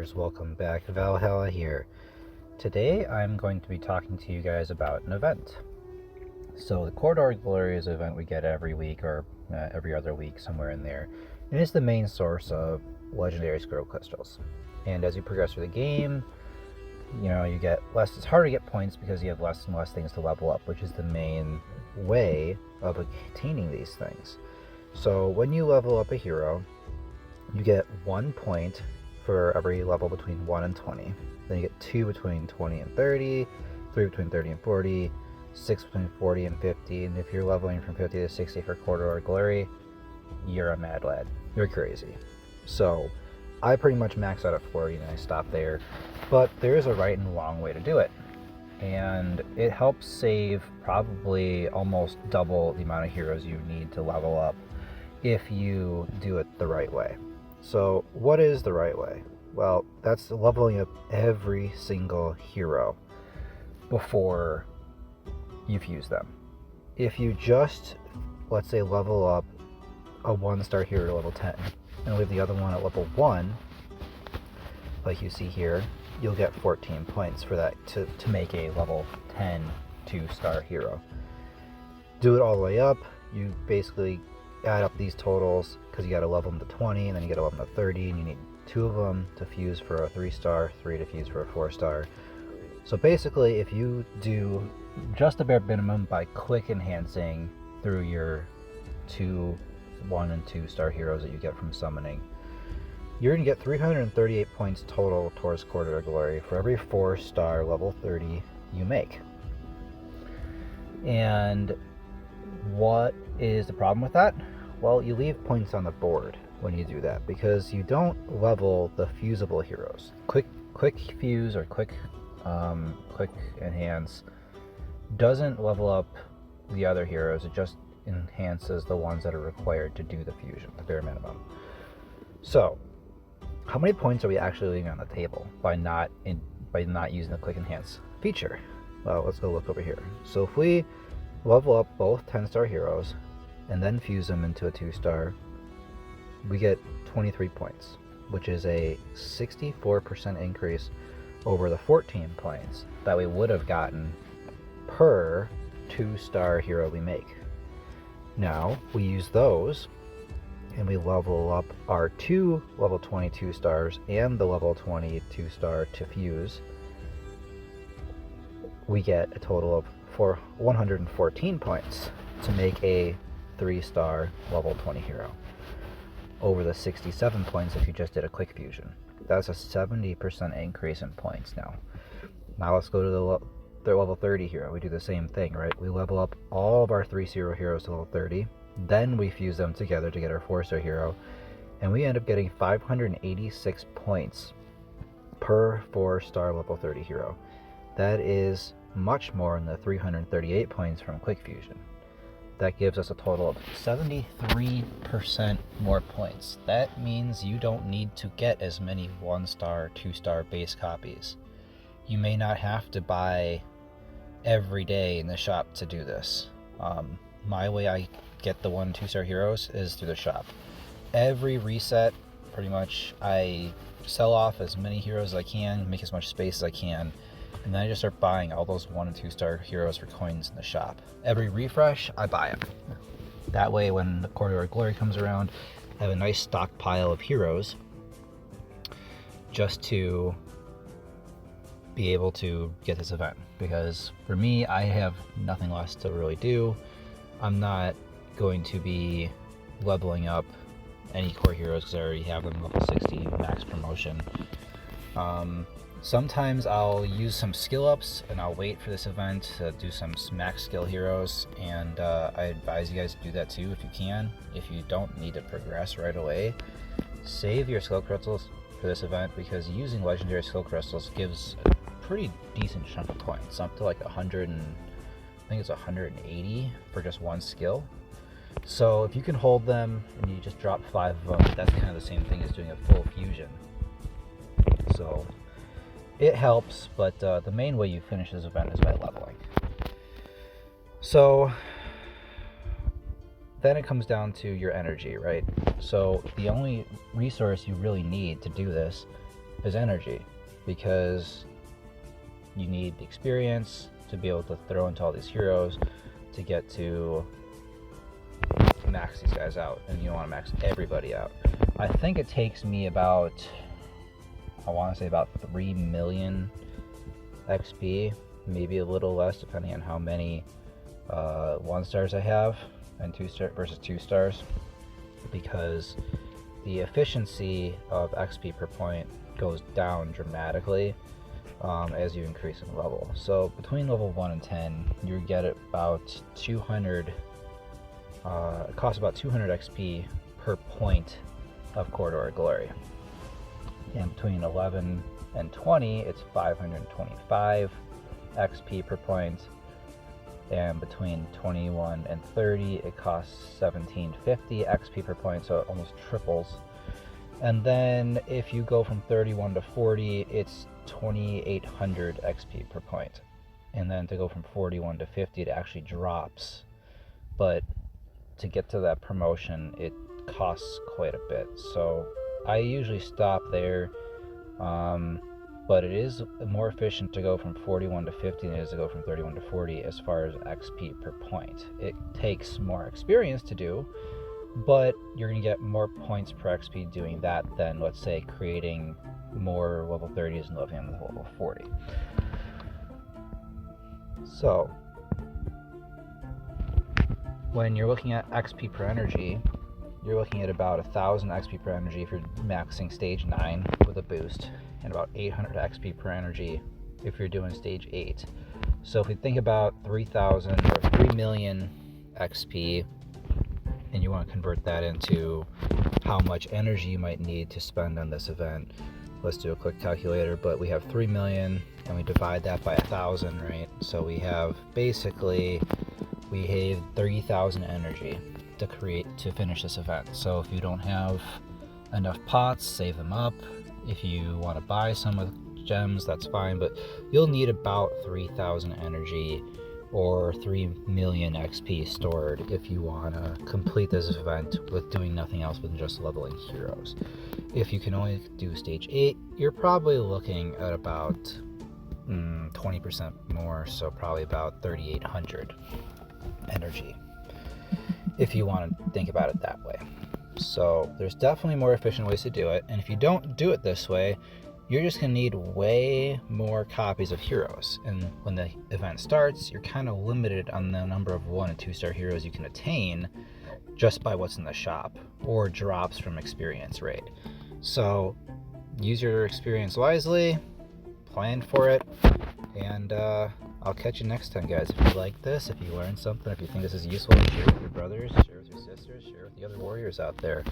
gamers, welcome back. Valhalla here. Today I'm going to be talking to you guys about an event. So the Corridor of Glory is an event we get every week or every other week, somewhere in there. And it's the main source of legendary scroll crystals. And as you progress through the game, you get less. It's harder to get points because you have less and less things to level up, which is the main way of attaining these things. So when you level up a hero, you get 1 point for every level between 1 and 20. Then you get 2 between 20 and 30, 3 between 30 and 40, 6 between 40 and 50, and if you're leveling from 50 to 60 for Corridor of Glory, you're a mad lad. You're crazy. So I pretty much max out at 40 and I stop there, but there is a right and wrong way to do it. And it helps save probably almost double the amount of heroes you need to level up if you do it the right way. So what is the right way? Well, that's leveling up every single hero before you fuse them. If you just, let's say, level up a 1-star hero to level 10 and leave the other one at level 1, like you see here, you'll get 14 points for that to make a level 10 2-star hero. Do it all the way up, you basically add up these totals because you got to level them to 20 and then you got to level them to 30, and you need 2 of them to fuse for a 3-star, 3 to fuse for a 4-star. So basically, if you do just the bare minimum by quick enhancing through your 1 and 2-star heroes that you get from summoning, you're going to get 338 points total towards Corridor of Glory for every 4-star level 30 you make. And what is the problem with that? Well, you leave points on the board when you do that because you don't level the fusible heroes. Quick fuse or quick enhance doesn't level up the other heroes. It just enhances the ones that are required to do the fusion, the bare minimum. So how many points are we actually leaving on the table by not using the quick enhance feature? Well, let's go look over here. So if we level up both 10-star heroes and then fuse them into a 2-star, we get 23 points, which is a 64% increase over the 14 points that we would have gotten per 2-star hero we make. Now we use those and we level up our 2 level 22 stars and the level 22 star to fuse. We get a total of 114 points to make a 3-star level 20 hero over the 67 points if you just did a quick fusion. That's a 70% increase in points. Now let's go to the level 30 hero. We do the same thing, right? We level up all of our 3-0 heroes to level 30, then we fuse them together to get our 4-star hero, and we end up getting 586 points per 4-star level 30 hero. That is much more than the 338 points from quick fusion. That gives us a total of 73% more points. That means you don't need to get as many 1-star, 2-star base copies. You may not have to buy every day in the shop to do this. My way I get the 1 and 2-star heroes is through the shop. Every reset, pretty much, I sell off as many heroes as I can, make as much space as I can, and then I just start buying all those 1 and 2-star heroes for coins in the shop. Every refresh, I buy them. That way, when the Corridor of Glory comes around, I have a nice stockpile of heroes just to be able to get this event. Because for me, I have nothing less to really do. I'm not going to be leveling up any core heroes because I already have them level 60 max promotion. Sometimes I'll use some skill ups and I'll wait for this event to do some max skill heroes, and I advise you guys to do that too if you can. If you don't need to progress right away, save your skill crystals for this event because using legendary skill crystals gives a pretty decent chunk of points, up to like 100 and I think it's 180 for just 1 skill. So if you can hold them and you just drop 5 of them, that's kind of the same thing as doing a full fusion. So it helps, but the main way you finish this event is by leveling. So then it comes down to your energy, right? So the only resource you really need to do this is energy, because you need the experience to be able to throw into all these heroes to get to max these guys out, and you want to max everybody out. I think it takes me about, I want to say about 3 million XP, maybe a little less depending on how many 1-stars I have, and 2-star versus 2 stars, because the efficiency of XP per point goes down dramatically as you increase in level. So between level 1 and 10, you get about 200. It costs about 200 XP per point of Corridor of Glory. And between 11 and 20, it's 525 XP per point. And between 21 and 30, it costs 1750 XP per point, so it almost triples. And then if you go from 31 to 40, it's 2800 XP per point. And then to go from 41 to 50, it actually drops. But to get to that promotion, it costs quite a bit. So I usually stop there. But it is more efficient to go from 41 to 50 than it is to go from 31 to 40 as far as XP per point. It takes more experience to do, but you're going to get more points per XP doing that than, let's say, creating more level 30s and leveling them to level 40. So, when you're looking at XP per energy, you're looking at about 1000 XP per energy if you're maxing stage 9 with a boost, and about 800 XP per energy if you're doing stage 8. So if we think about 3000 or 3 million XP, and you want to convert that into how much energy you might need to spend on this event, let's do a quick calculator. But we have 3 million and we divide that by 1000, right? So we have basically, we have 30,000 energy to finish this event. So if you don't have enough pots, save them up. If you want to buy some with gems, that's fine, but you'll need about 3000 energy or 3 million XP stored if you want to complete this event with doing nothing else than just leveling heroes. If you can only do stage 8, you're probably looking at about 20% more, so probably about 3800 energy, if you want to think about it that way. So there's definitely more efficient ways to do it, and if you don't do it this way, you're just going to need way more copies of heroes, and when the event starts, you're kind of limited on the number of 1 and 2 star heroes you can attain just by what's in the shop or drops from experience rate. So use your experience wisely, plan for it, and I'll catch you next time, guys. If you like this, if you learned something, if you think this is useful, share with your brothers, share with your sisters, share with the other warriors out there.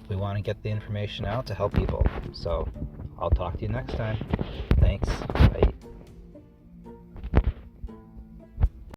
We want to get the information out to help people. So I'll talk to you next time. Thanks.